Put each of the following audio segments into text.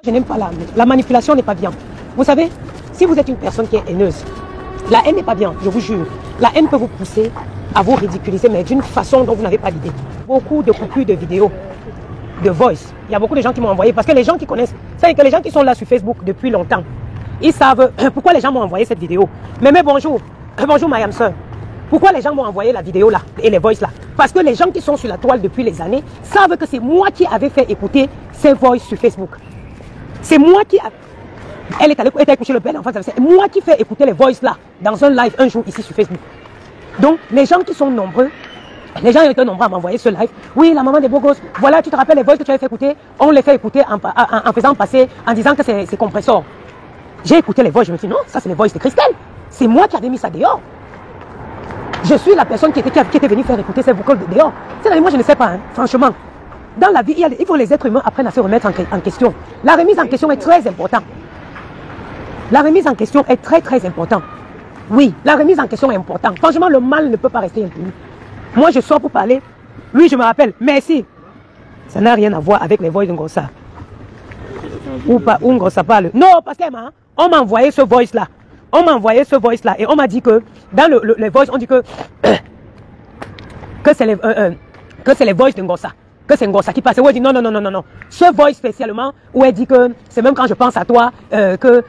Je n'aime pas la manipulation n'est pas bien. Vous savez, si vous êtes une personne qui est haineuse, la haine n'est pas bien, je vous jure. La haine peut vous pousser à vous ridiculiser, mais d'une façon dont vous n'avez pas d'idée. Beaucoup de coupures de vidéos, de voice. Il y a beaucoup de gens qui m'ont envoyé, parce que les gens qui connaissent, c'est que les gens qui sont là sur Facebook depuis longtemps, ils savent pourquoi les gens m'ont envoyé cette vidéo. Mais bonjour, bonjour Mayam Sœur. Pourquoi les gens m'ont envoyé la vidéo là et les voices là? Parce que les gens qui sont sur la toile depuis les années savent que c'est moi qui avais fait écouter ces voices sur Facebook. C'est moi qui... Elle est allée coucher le père en face. C'est moi qui fais écouter les voices là dans un live un jour ici sur Facebook. Donc les gens qui sont nombreux, les gens étaient nombreux à m'envoyer ce live. Oui, la maman des beaux gosses, voilà, tu te rappelles les voices que tu avais fait écouter? On les fait écouter en faisant passer, en disant que c'est compresseur. J'ai écouté les voices, je me suis dit non, ça c'est les voices de Christelle. C'est moi qui avais mis ça dehors. Je suis la personne qui était venue faire écouter ces vocals dehors. C'est-à-dire, moi je ne sais pas, hein, franchement. Dans la vie, il faut les êtres humains apprennent à se remettre en question. La remise en question est très importante. La remise en question est très très importante. Oui, la remise en question est importante. Franchement, le mal ne peut pas rester impuni. Moi, je sors pour parler. Oui, je me rappelle. Merci. Ça n'a rien à voir avec les voix d'Ungossa. Ou pas, Ungossa parle. Non, parce qu'on m'a envoyé ce voice-là. On m'a envoyé ce voice-là et on m'a dit que dans les voice, on dit que c'est les voice d'Ungossa. Que c'est Ngossa qui passe. Où elle dit non. Ce voice spécialement, où elle dit que c'est même quand je pense à toi, que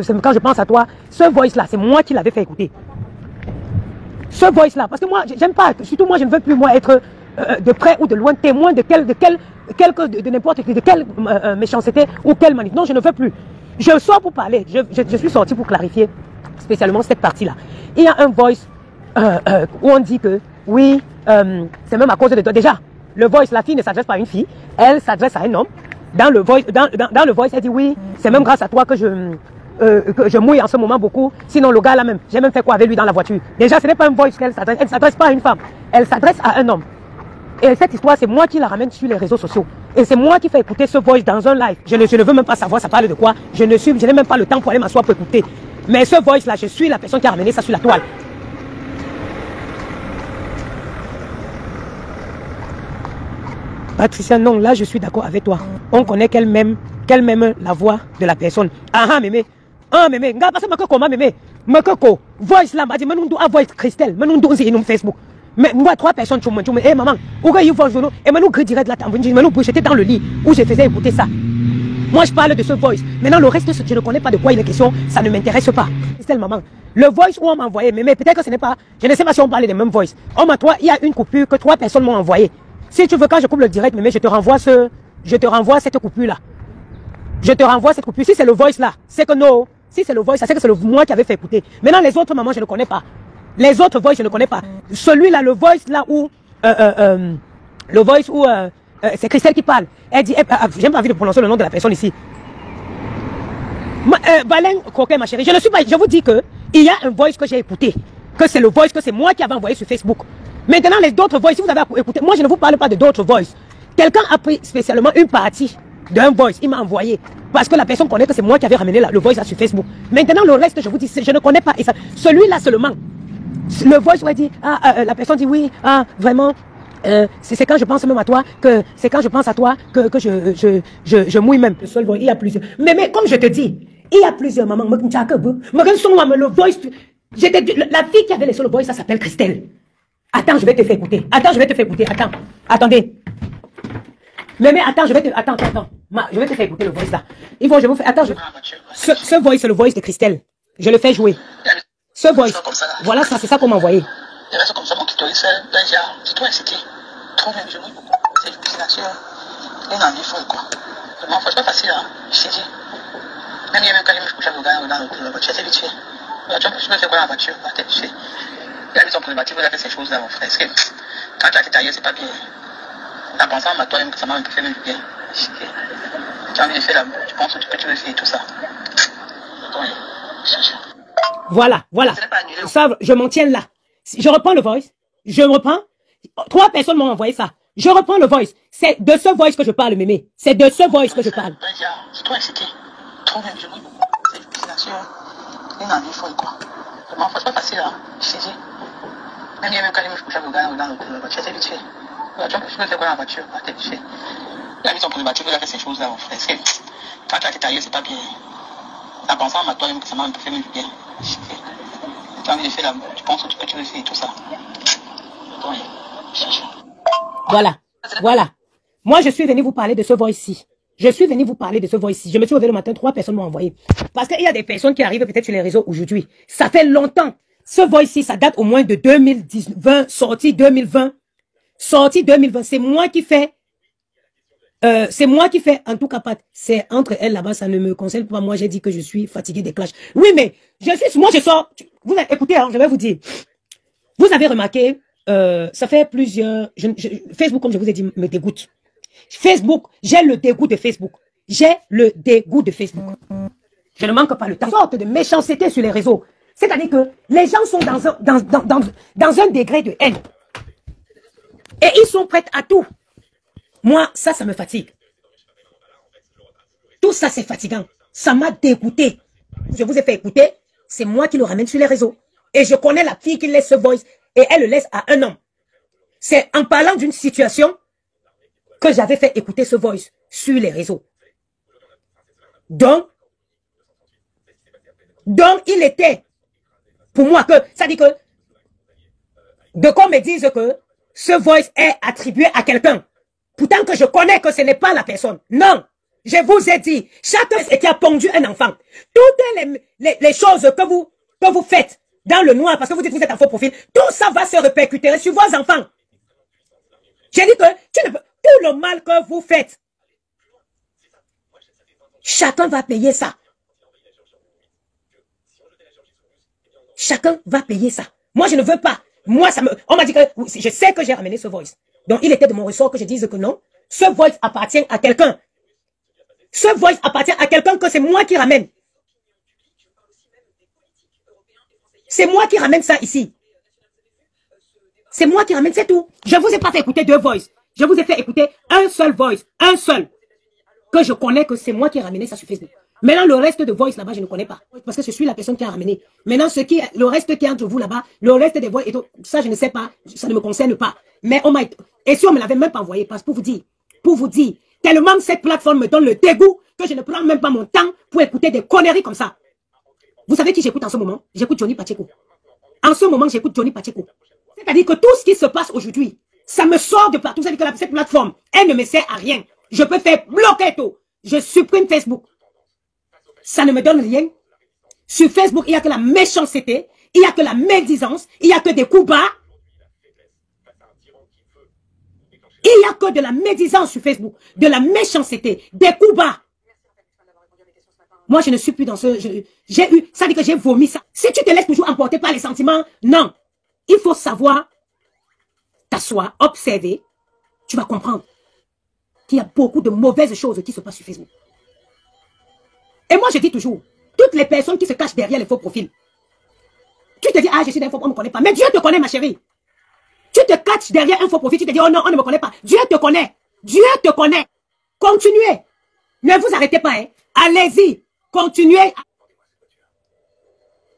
c'est quand je pense à toi, ce voice-là, c'est moi qui l'avais fait écouter. Ce voice-là, parce que moi, j'aime pas, surtout moi, je ne veux plus moi être de près ou de loin témoin de n'importe quelle méchanceté ou quelle manip. Non, je ne veux plus. Je sors pour parler. Je suis sorti pour clarifier spécialement cette partie-là. Il y a un voice où on dit que oui, c'est même à cause de toi. Déjà, le voice, la fille ne s'adresse pas à une fille, elle s'adresse à un homme. Dans le voice, elle dit oui, c'est même grâce à toi que je mouille en ce moment beaucoup. Sinon, le gars là même, j'ai même fait quoi avec lui dans la voiture. Déjà, ce n'est pas un voice qu'elle s'adresse. Elle ne s'adresse pas à une femme, elle s'adresse à un homme. Et cette histoire, c'est moi qui la ramène sur les réseaux sociaux. Et c'est moi qui fais écouter ce voice dans un live. Je ne veux même pas savoir ça parle de quoi. Je n'ai même pas le temps pour aller m'asseoir pour écouter. Mais ce voice là, je suis la personne qui a ramené ça sur la toile. Patricia, non, là je suis d'accord avec toi. On connaît qu'elle m'aime la voix de la personne. Ah mémé. Ah mémé. Nga parce que makoko ma mémé. Makoko. Voice là, m'a dit menundu a voice Christelle. Menundu on sur Facebook. Mais moi 3 personnes tu me eh maman, où est-ce que vous et maintenant que direct là j'étais dans le lit où je faisais écouter ça. Moi je parle de ce voice. Maintenant le reste je ne connais pas de quoi il est question, ça ne m'intéresse pas. Christelle maman. Le voice où on m'a envoyé, mais peut-être que ce n'est pas, je ne sais pas si on parlait des mêmes voice. Il y a une coupure que 3 personnes m'ont envoyé. Si tu veux, quand je coupe le direct, mais je te renvoie cette coupure-là. Je te renvoie cette coupure. Si c'est le voice là, c'est que non. Si c'est le voice, c'est que c'est moi qui avais fait écouter. Maintenant, les autres mamans, je ne connais pas. Les autres voice, je ne connais pas. Celui-là, le voice là où, c'est Christelle qui parle. Elle dit, j'ai pas envie de prononcer le nom de la personne ici. Balen Coquet, ma chérie, je ne suis pas, je vous dis que, il y a un voice que j'ai écouté. Que c'est le voice, que c'est moi qui avais envoyé sur Facebook. Maintenant, les autres voice, si vous avez écouté, moi je ne vous parle pas de d'autres voice. Quelqu'un a pris spécialement une partie d'un voice, il m'a envoyé. Parce que la personne connaît que c'est moi qui avais ramené le voice là sur Facebook. Maintenant, le reste, je vous dis, je ne connais pas. Celui-là seulement, le voice, on dit, la personne dit oui, vraiment, c'est quand je pense même à toi, c'est quand je pense à toi que je mouille même. Le seul voice, il y a plusieurs. Mais comme je te dis, il y a plusieurs mamans. Le voice, la fille qui avait laissé le voice, ça s'appelle Christelle. Attends, je vais te faire écouter. Attends. Attendez. Mais attends, je vais te faire écouter le voice là. Attends, ce voice, c'est le voice de Christelle. Je le fais jouer. Ce voice. Voilà, ça, c'est ça qu'on m'a envoyé. C'est comme ça, mon clitoris, c'est toi incité. Trop bien, je mouille beaucoup. C'est l'hallucination. Et non, il faut quoi. Vraiment, c'est pas facile, hein. Je t'ai dit. Même quand je me couche avec le gars dans la voiture, c'est vite fait. Tu peux faire quoi dans la voiture? Tu sais. Il a mis son préservatif, il a fait ces choses-là, mon frère. Est-ce que quand tu as été taillé, c'est pas bien. En pensant à toi-même que ça m'a un peu fait même du bien. Tu as envie de faire l'amour, tu penses que tu veux faire tout ça. Voilà. Ça, je m'en tiens là. Je reprends le voice. 3 personnes m'ont envoyé ça. Je reprends le voice. C'est de ce voice que je parle, mémé. C'est de ce voice que je parle. C'est toi incité. Trop bien, je mouille beaucoup. C'est l'hallucination. Et non, il faut quoi. Vraiment, c'est pas facile, hein. Je t'ai dit. Même quand je me couche avec le gars dans la voiture, c'est vite fait. Tu peux faire quoi dans la voiture? Il a mis son préservatif, il a fait ces choses-là, mon frère. Quand tu as été ailleurs, c'est pas bien. En pensant à toi-même que ça m'a un peu fait même bien. Tu as envie de faire l'amour, tu penses que tu veux faire et tout ça. Donc, cherche. Voilà, voilà. Moi, je suis venu vous parler de ce voice-ci. Je suis venu vous parler de ce voice-ci. Je me suis levé le matin, 3 personnes m'ont envoyé. Parce qu'il y a des personnes qui arrivent peut-être sur les réseaux aujourd'hui. Ça fait longtemps. Ce voice-ci, ça date au moins de 2020, sorti 2020. Sorti 2020. C'est moi qui fais, en tout cas, c'est entre elles là-bas, ça ne me concerne pas. Moi, j'ai dit que je suis fatigué des clashs. Oui, mais moi, je sors. Vous écoutez, hein, je vais vous dire. Vous avez remarqué, ça fait plusieurs, Facebook, comme je vous ai dit, me dégoûte. Facebook, j'ai le dégoût de Facebook. J'ai le dégoût de Facebook. Je ne manque pas le temps. Une sorte de méchanceté sur les réseaux. C'est-à-dire que les gens sont dans un degré de haine. Et ils sont prêts à tout. Moi, ça me fatigue. Tout ça, c'est fatigant. Ça m'a dégoûté. Je vous ai fait écouter. C'est moi qui le ramène sur les réseaux. Et je connais la fille qui laisse ce voice. Et elle le laisse à un homme. C'est en parlant d'une situation que j'avais fait écouter ce voice sur les réseaux. Donc, il était, pour moi, ça dit que, de qu'on me dise que ce voice est attribué à quelqu'un, pourtant que je connais que ce n'est pas la personne. Non, je vous ai dit, chacun qui a pondu un enfant, toutes les choses que vous faites dans le noir, parce que vous dites que vous êtes en faux profil, tout ça va se répercuter sur vos enfants. J'ai dit que tout le mal que vous faites, chacun va payer ça. Chacun va payer ça. Moi, je ne veux pas. Moi, on m'a dit que je sais que j'ai ramené ce voice. Donc, il était de mon ressort que je dise que non. Ce voice appartient à quelqu'un. Ce voice appartient à quelqu'un que c'est moi qui ramène. C'est moi qui ramène ça ici. C'est moi qui ramène, c'est tout. Je ne vous ai pas fait écouter 2 voices. Je vous ai fait écouter un seul voice. Un seul. Que je connais que c'est moi qui ai ramené ça sur Facebook. Maintenant, le reste de voice là-bas, je ne connais pas. Parce que je suis la personne qui a ramené. Maintenant, le reste qui est entre vous là-bas, le reste des voix et tout, ça, je ne sais pas. Ça ne me concerne pas. Mais et si on me l'avait même pas envoyé, parce que pour vous dire, tellement cette plateforme me donne le dégoût que je ne prends même pas mon temps pour écouter des conneries comme ça. Vous savez qui j'écoute en ce moment? J'écoute Johnny Pacheco. En ce moment, j'écoute Johnny Pacheco. C'est-à-dire que tout ce qui se passe aujourd'hui, ça me sort de partout. Vous savez que cette plateforme, elle ne me sert à rien. Je peux faire bloquer tout. Je supprime Facebook. Ça ne me donne rien. Sur Facebook, il n'y a que la méchanceté, il n'y a que la médisance, il n'y a que des coups bas. Il n'y a que de la médisance sur Facebook, de la méchanceté, des coups bas. Moi, je ne suis plus dans ce... ça dit que j'ai vomi ça. Si tu te laisses toujours emporter par les sentiments, non. Il faut savoir t'asseoir, observer. Tu vas comprendre qu'il y a beaucoup de mauvaises choses qui se passent sur Facebook. Et moi, je dis toujours, toutes les personnes qui se cachent derrière les faux profils, tu te dis, ah, je suis d'un faux, on ne me connaît pas. Mais Dieu te connaît, ma chérie. Tu te caches derrière un faux profil, tu te dis, oh non, on ne me connaît pas. Dieu te connaît. Dieu te connaît. Continuez. Ne vous arrêtez pas, hein. Allez-y. Continuez.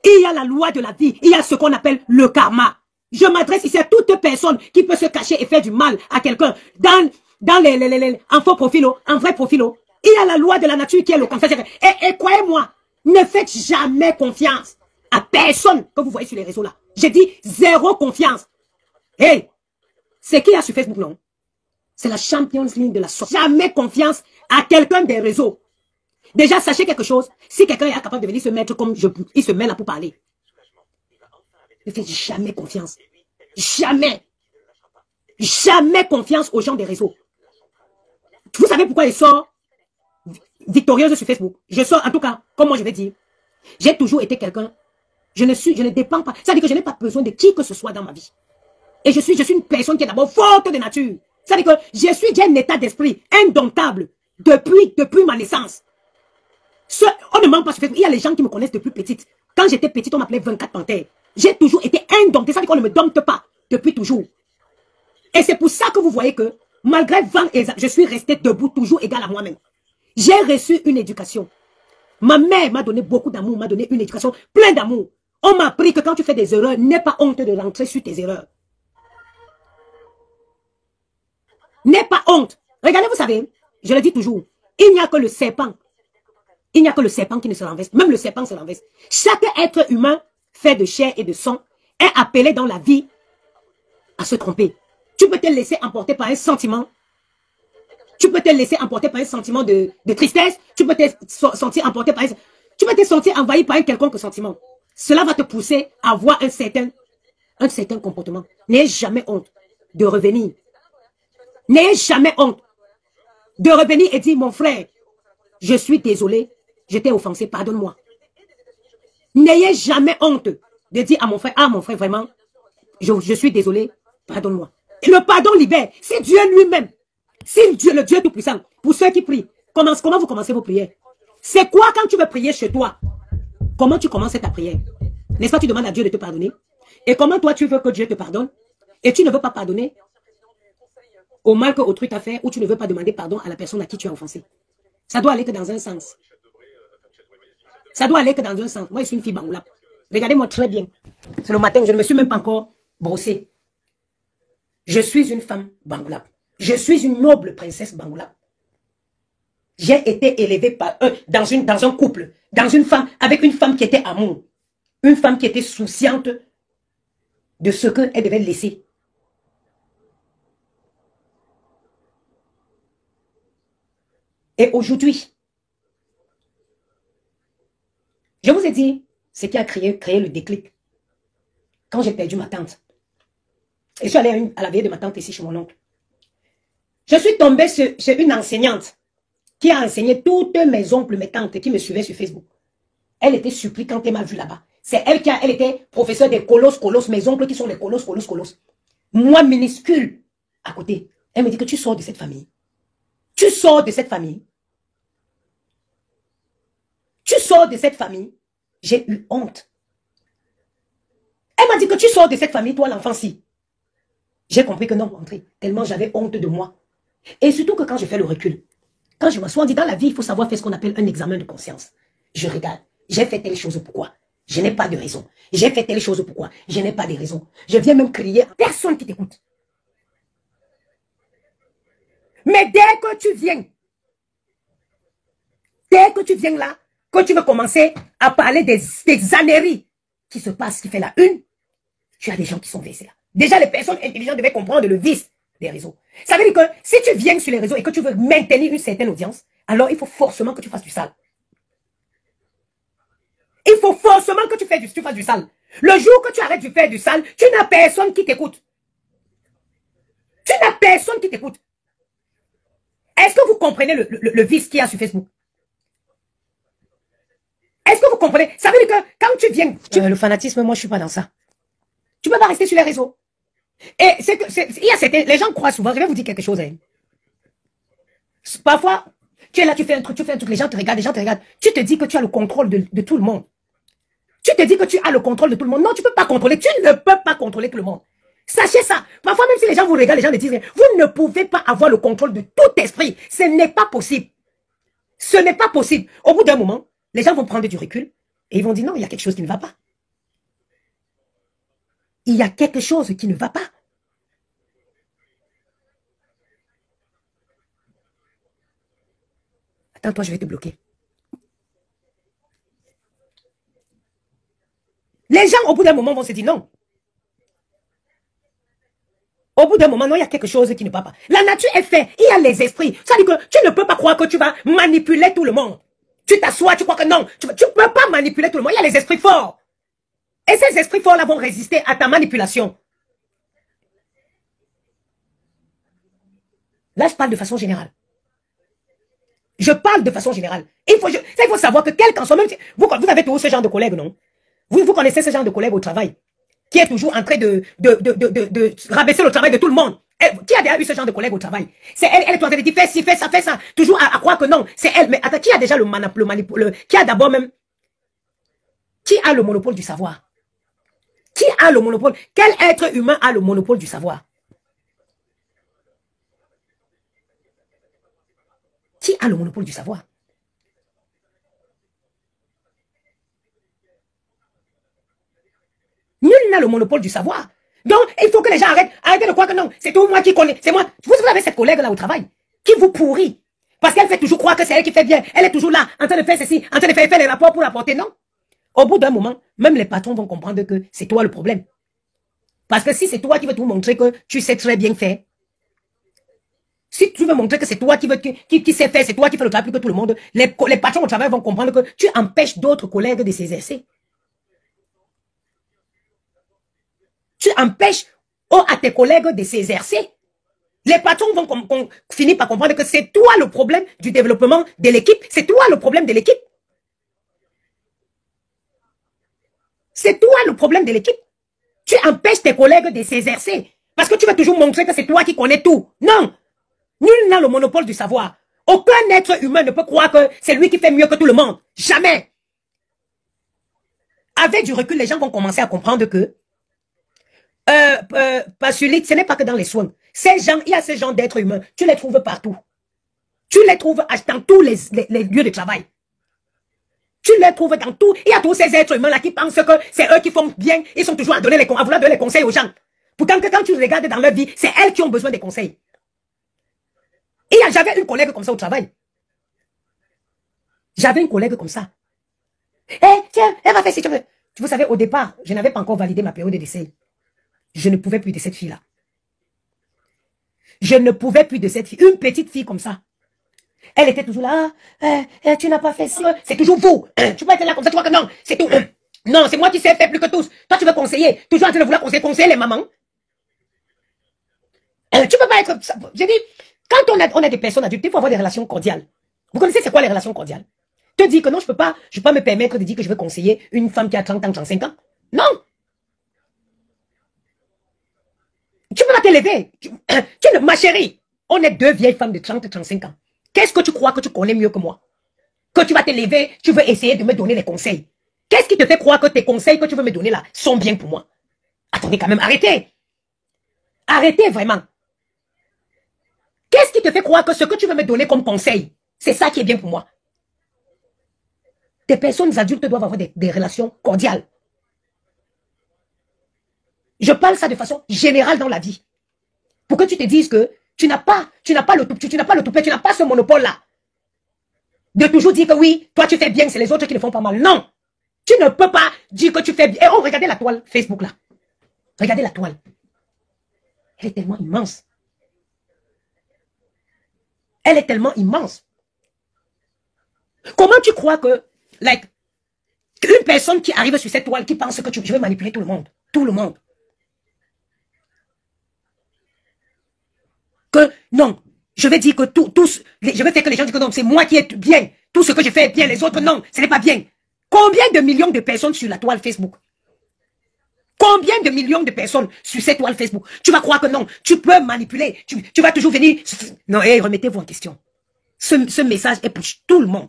Il y a la loi de la vie. Il y a ce qu'on appelle le karma. Je m'adresse ici à toute personne qui peut se cacher et faire du mal à quelqu'un en faux profil, en vrai profil. Il y a la loi de la nature qui est le confiance. Et croyez-moi, ne faites jamais confiance à personne que vous voyez sur les réseaux là. J'ai dit 0 confiance. Hey, c'est qui y a sur Facebook, non? C'est la Champions League de la sorte. Jamais confiance à quelqu'un des réseaux. Déjà, sachez quelque chose. Si quelqu'un est capable de venir se mettre comme il se met là pour parler. Ne faites jamais confiance. Jamais. Jamais confiance aux gens des réseaux. Vous savez pourquoi je sors victorieuse sur Facebook? Je sors, en tout cas, comme moi je vais dire, j'ai toujours été quelqu'un, je ne dépends pas. Ça veut dire que je n'ai pas besoin de qui que ce soit dans ma vie. Et je suis une personne qui est d'abord forte de nature. Ça veut dire que j'ai un état d'esprit indomptable depuis ma naissance. On ne ment pas sur Facebook. Il y a les gens qui me connaissent depuis petite. Quand j'étais petite, on m'appelait 24 panthères. J'ai toujours été indomptée. Ça veut dire qu'on ne me dompte pas depuis toujours. Et c'est pour ça que vous voyez que, malgré vent et je suis restée debout, toujours égale à moi-même. J'ai reçu une éducation. Ma mère m'a donné beaucoup d'amour, m'a donné une éducation pleine d'amour. On m'a appris que quand tu fais des erreurs, n'aie pas honte de rentrer sur tes erreurs. N'aie pas honte. Regardez, vous savez, je le dis toujours, il n'y a que le serpent Il n'y a que le serpent qui ne se renverse. Même le serpent se renverse. Chaque être humain fait de chair et de sang est appelé dans la vie à se tromper. Tu peux te laisser emporter par un sentiment. Tu peux te laisser emporter par un sentiment de tristesse. Tu peux te sentir emporté par tu peux te sentir envahi par un quelconque sentiment. Cela va te pousser à avoir un certain comportement. N'ayez jamais honte de revenir. N'ayez jamais honte de revenir et dire, mon frère, je suis désolé, je t'ai offensé, pardonne-moi. N'ayez jamais honte de dire à mon frère, vraiment, je suis désolé, pardonne-moi. Le pardon libère. C'est Dieu lui-même. C'est Dieu, le Dieu Tout-Puissant. Pour ceux qui prient, comment vous commencez vos prières? C'est quoi quand tu veux prier chez toi? Comment tu commences ta prière? N'est-ce pas, tu demandes à Dieu de te pardonner? Et comment toi tu veux que Dieu te pardonne? Et tu ne veux pas pardonner au mal que autrui t'a fait, ou tu ne veux pas demander pardon à la personne à qui tu as offensé? Ça doit aller que dans un sens. Ça doit aller que dans un sens. Moi, je suis une fille bangoula. Regardez-moi très bien. C'est le matin, je ne me suis même pas encore brossée. Je suis une femme bangoula. Je suis une noble princesse bangoula. J'ai été élevée dans un couple, avec une femme qui était amour. Une femme qui était souciante de ce qu'elle devait laisser. Et aujourd'hui, je vous ai dit ce qui a créé le déclic. Quand j'ai perdu ma tante. Et je suis allée à la veille de ma tante ici chez mon oncle. Je suis tombée chez une enseignante qui a enseigné toutes mes oncles, mes tantes qui me suivaient sur Facebook. Elle était surprise quand elle m'a vu là-bas. C'est elle elle était professeure des colosses, mes oncles qui sont les colosses. Moi, minuscule, à côté. Elle me dit que tu sors de cette famille. Tu sors de cette famille. Tu sors de cette famille. J'ai eu honte. Elle m'a dit que tu sors de cette famille, toi l'enfant-ci. J'ai compris que non, André, tellement j'avais honte de moi. Et surtout que quand je fais le recul, quand je m'assois, on dit dans la vie, il faut savoir faire ce qu'on appelle un examen de conscience. Je regarde, j'ai fait telle chose, pourquoi? Je n'ai pas de raison. J'ai fait telle chose, pourquoi? Je n'ai pas de raison. Je viens même crier, personne qui t'écoute. Mais dès que tu viens là, que tu veux commencer à parler des âneries qui se passent, qui fait la une, tu as des gens qui sont vexés là. Déjà, les personnes intelligentes devaient comprendre le vice des réseaux. Ça veut dire que si tu viens sur les réseaux et que tu veux maintenir une certaine audience, alors il faut forcément que tu fasses du sale. Il faut forcément que tu fasses du sale. Le jour que tu arrêtes de faire du sale, tu n'as personne qui t'écoute. Tu n'as personne qui t'écoute. Est-ce que vous comprenez le vice qu'il y a sur Facebook? Est-ce que vous comprenez? Ça veut dire que quand tu viens... le fanatisme, moi je ne suis pas dans ça. Tu ne peux pas rester sur les réseaux. Et les gens croient souvent, je vais vous dire quelque chose. Hein. Parfois, tu es là, tu fais un truc, les gens te regardent, Tu te dis que tu as le contrôle de tout le monde. Tu te dis que tu as le contrôle de tout le monde. Non, tu ne peux pas contrôler, tu ne peux pas contrôler tout le monde. Sachez ça. Parfois, même si les gens vous regardent, les gens me disent, vous ne pouvez pas avoir le contrôle de tout esprit. Ce n'est pas possible. Ce n'est pas possible. Au bout d'un moment, les gens vont prendre du recul et ils vont dire, non, il y a quelque chose qui ne va pas. Il y a quelque chose qui ne va pas. Attends, toi, je vais te bloquer. Les gens, au bout d'un moment, vont se dire non. Au bout d'un moment, non, il y a quelque chose qui ne va pas. La nature est faite. Il y a les esprits. Ça veut dire que tu ne peux pas croire que tu vas manipuler tout le monde. Tu t'assois, tu crois que non. Tu ne peux pas manipuler tout le monde. Il y a les esprits forts. Et ces esprits forts-là vont résister à ta manipulation. Là, je parle de façon générale. Je parle de façon générale. Il faut savoir que quel qu'en soit, même si vous avez toujours ce genre de collègue, non? Vous connaissez ce genre de collègue au travail, qui est toujours en train de rabaisser le travail de tout le monde. Qui a déjà eu ce genre de collègue au travail? C'est elle est en train de dire, fais ci, fais ça, fais ça. Toujours à croire que non, c'est elle. Mais attends, qui a déjà le monopole? Qui a d'abord même... Qui a le monopole du savoir? Qui a le monopole? Quel être humain a le monopole du savoir? Qui a le monopole du savoir? Nul n'a le monopole du savoir. Donc, il faut que les gens arrêtent de croire que non, c'est tout moi qui connais. C'est moi. Vous avez cette collègue là au travail qui vous pourrit. Parce qu'elle fait toujours croire que c'est elle qui fait bien. Elle est toujours là, en train de faire ceci, en train de faire les rapports pour apporter. Non. Au bout d'un moment, même les patrons vont comprendre que c'est toi le problème. Parce que si c'est toi qui veux tout montrer que tu sais très bien faire, si tu veux montrer que c'est toi qui sait faire, c'est toi qui fais le travail plus que tout le monde, les patrons au travail vont comprendre que tu empêches d'autres collègues de s'exercer. Tu empêches à tes collègues de s'exercer. Les patrons vont finir par comprendre que c'est toi le problème du développement de l'équipe. C'est toi le problème de l'équipe. C'est toi le problème de l'équipe. Tu empêches tes collègues de s'exercer. Parce que tu veux toujours montrer que c'est toi qui connais tout. Non. Nul n'a le monopole du savoir. Aucun être humain ne peut croire que c'est lui qui fait mieux que tout le monde. Jamais. Avec du recul, les gens vont commencer à comprendre que Pasulite, ce n'est pas que dans les soins. Ces gens, il y a ces gens d'êtres humains. Tu les trouves partout. Tu les trouves dans tous les lieux de travail. Tu les trouves dans tout. Il y a tous ces êtres humains là qui pensent que c'est eux qui font bien. Ils sont toujours à vouloir donner les conseils aux gens. Pourtant que quand tu regardes dans leur vie, c'est elles qui ont besoin des conseils. J'avais une collègue comme ça au travail. J'avais une collègue comme ça. Tiens, elle va faire si tu veux. Vous savez, au départ, je n'avais pas encore validé ma période d'essai. Je ne pouvais plus de cette fille-là. Je ne pouvais plus de cette fille. Une petite fille comme ça. Elle était toujours là. Tu n'as pas fait ça. C'est toujours vous. Tu peux être là comme ça, tu vois que non. C'est tout. Non, c'est moi qui sais faire plus que tous. Toi, tu veux conseiller. Toujours en train de vouloir conseiller les mamans. Tu peux pas être... J'ai dit, quand on a des personnes adultes, il faut avoir des relations cordiales. Vous connaissez c'est quoi les relations cordiales? Te dire que non, je peux pas me permettre de dire que je veux conseiller une femme qui a 30 ans, 35 ans. Non. Tu peux pas t'élever. Ma chérie, on est deux vieilles femmes de 30 et 35 ans. Qu'est-ce que tu crois que tu connais mieux que moi? Que tu vas t'élever, tu veux essayer de me donner des conseils. Qu'est-ce qui te fait croire que tes conseils que tu veux me donner là sont bien pour moi? Attendez quand même, arrêtez. Arrêtez vraiment. Qu'est-ce qui te fait croire que ce que tu veux me donner comme conseil, c'est ça qui est bien pour moi? Des personnes adultes doivent avoir des relations cordiales. Je parle ça de façon générale dans la vie. Pour que tu te dises que tu n'as pas le toupet, tu n'as pas ce monopole-là. De toujours dire que oui, toi tu fais bien, c'est les autres qui le font pas mal. Non. Tu ne peux pas dire que tu fais bien. Et regardez la toile Facebook là. Regardez la toile. Elle est tellement immense. Elle est tellement immense. Comment tu crois que, une personne qui arrive sur cette toile qui pense que je veux manipuler tout le monde? Tout le monde. Que non, je vais dire que je vais faire que les gens disent que non, c'est moi qui est bien. Tout ce que je fais est bien, les autres non, ce n'est pas bien. Combien de millions de personnes sur la toile Facebook? Combien de millions de personnes sur cette toile Facebook? Tu vas croire que non, tu peux manipuler, tu vas toujours venir. Non, remettez-vous en question. Ce message est pour tout le monde.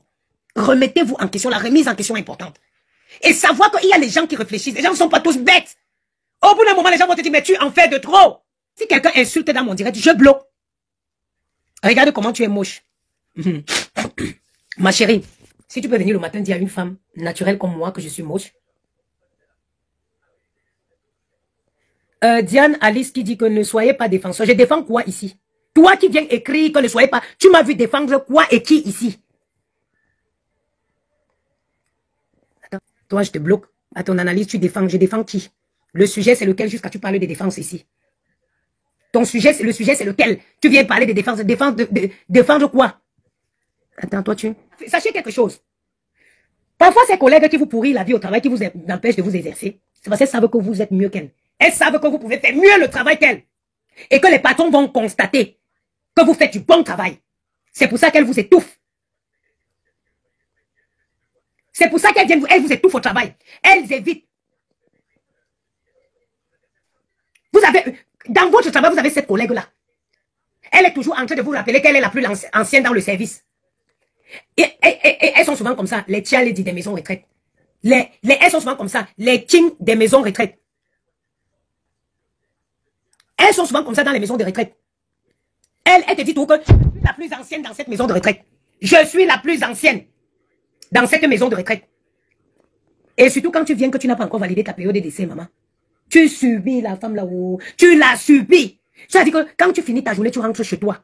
Remettez-vous en question, la remise en question est importante. Et savoir qu'il y a les gens qui réfléchissent, les gens ne sont pas tous bêtes. Au bout d'un moment, les gens vont te dire, mais tu en fais de trop. Si quelqu'un insulte dans mon direct, je bloque. Regarde comment tu es moche. Ma chérie, si tu peux venir le matin dire à une femme naturelle comme moi que je suis moche. Diane Alice qui dit que ne soyez pas défenseur. Je défends quoi ici? Toi qui viens écrire que ne soyez pas... Tu m'as vu défendre quoi et qui ici? Attends, toi je te bloque. À ton analyse, tu défends. Je défends qui? Le sujet c'est lequel jusqu'à tu parles de défense ici? Le sujet c'est lequel? Tu viens parler de défense. Défendre quoi? Attends, toi tu... Sachez quelque chose. Parfois, ces collègues qui vous pourrissent la vie au travail, qui vous empêchent de vous exercer, c'est parce qu'elles savent que vous êtes mieux qu'elles. Elles savent que vous pouvez faire mieux le travail qu'elles. Et que les patrons vont constater que vous faites du bon travail. C'est pour ça qu'elles vous étouffent. C'est pour ça qu'elles vous étouffent au travail. Elles évitent. Dans votre travail, vous avez cette collègue-là. Elle est toujours en train de vous rappeler qu'elle est la plus ancienne dans le service. Et elles sont souvent comme ça, les tia lady des maisons retraites. Elles sont souvent comme ça, les kings des maisons retraites. Elles sont souvent comme ça dans les maisons de retraite. Elle te dit tout que je suis la plus ancienne dans cette maison de retraite. Je suis la plus ancienne dans cette maison de retraite. Et surtout quand tu viens que tu n'as pas encore validé ta période d'essai, maman. Tu subis la femme là-haut. Tu l'as subie. C'est-à-dire que quand tu finis ta journée, tu rentres chez toi.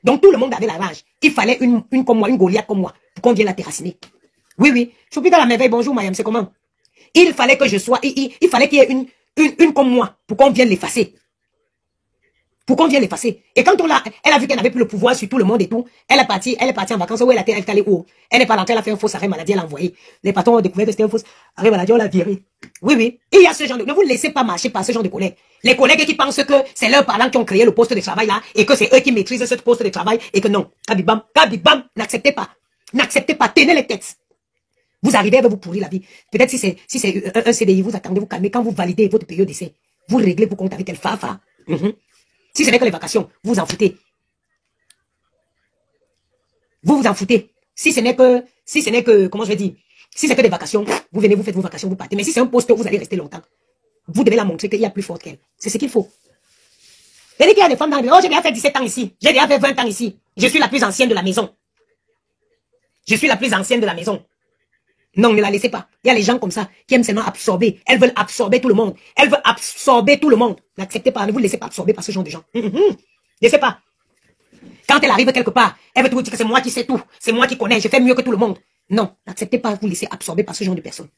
Donc tout le monde avait la rage. Il fallait une comme moi, une Goliath comme moi, pour qu'on vienne la terrassiner. Oui, oui. Je suis plus dans la merveille. Bonjour, Mayam, c'est comment? Il fallait que je sois, il fallait qu'il y ait une comme moi, pour qu'on vienne l'effacer. Pour qu'on vienne l'effacer. Et quand elle a vu qu'elle n'avait plus le pouvoir sur tout le monde et tout, elle est partie en vacances. Où elle est allée où? Elle n'est pas rentrée, elle a fait un faux arrêt maladie, elle a envoyé. Les patrons ont découvert que c'était un faux arrêt maladie, on l'a viré. Oui, oui. Et il y a ce genre de, ne vous laissez pas marcher par ce genre de collègues. Les collègues qui pensent que c'est leurs parents qui ont créé le poste de travail là, et que c'est eux qui maîtrisent ce poste de travail, et que non. Kabibam, kabibam, n'acceptez pas. N'acceptez pas, tenez les têtes. Vous arrivez, elle va vous pourrir la vie. Peut-être si c'est un CDI, vous attendez, vous calmez. Quand vous validez votre période d'essai, vous réglez vos comptes avec elle. Si ce n'est que les vacations, vous en foutez. Vous vous en foutez. Si ce n'est que, comment je vais dire, si c'est que des vacations, vous venez, vous faites vos vacations, vous partez. Mais si c'est un poste où vous allez rester longtemps, vous devez la montrer qu'il y a plus fort qu'elle. C'est ce qu'il faut. Et qu'il y a des femmes dans le oh, j'ai déjà fait 17 ans ici. J'ai déjà fait 20 ans ici. Je suis la plus ancienne de la maison. Je suis la plus ancienne de la maison. Non, ne la laissez pas. Il y a les gens comme ça qui aiment seulement absorber. Elles veulent absorber tout le monde. Elles veulent absorber tout le monde. N'acceptez pas. Ne vous laissez pas absorber par ce genre de gens. Laissez pas. Quand elle arrive quelque part, elle veut toujours dire que c'est moi qui sais tout. C'est moi qui connais. Je fais mieux que tout le monde. Non, n'acceptez pas de vous laisser absorber par ce genre de personnes.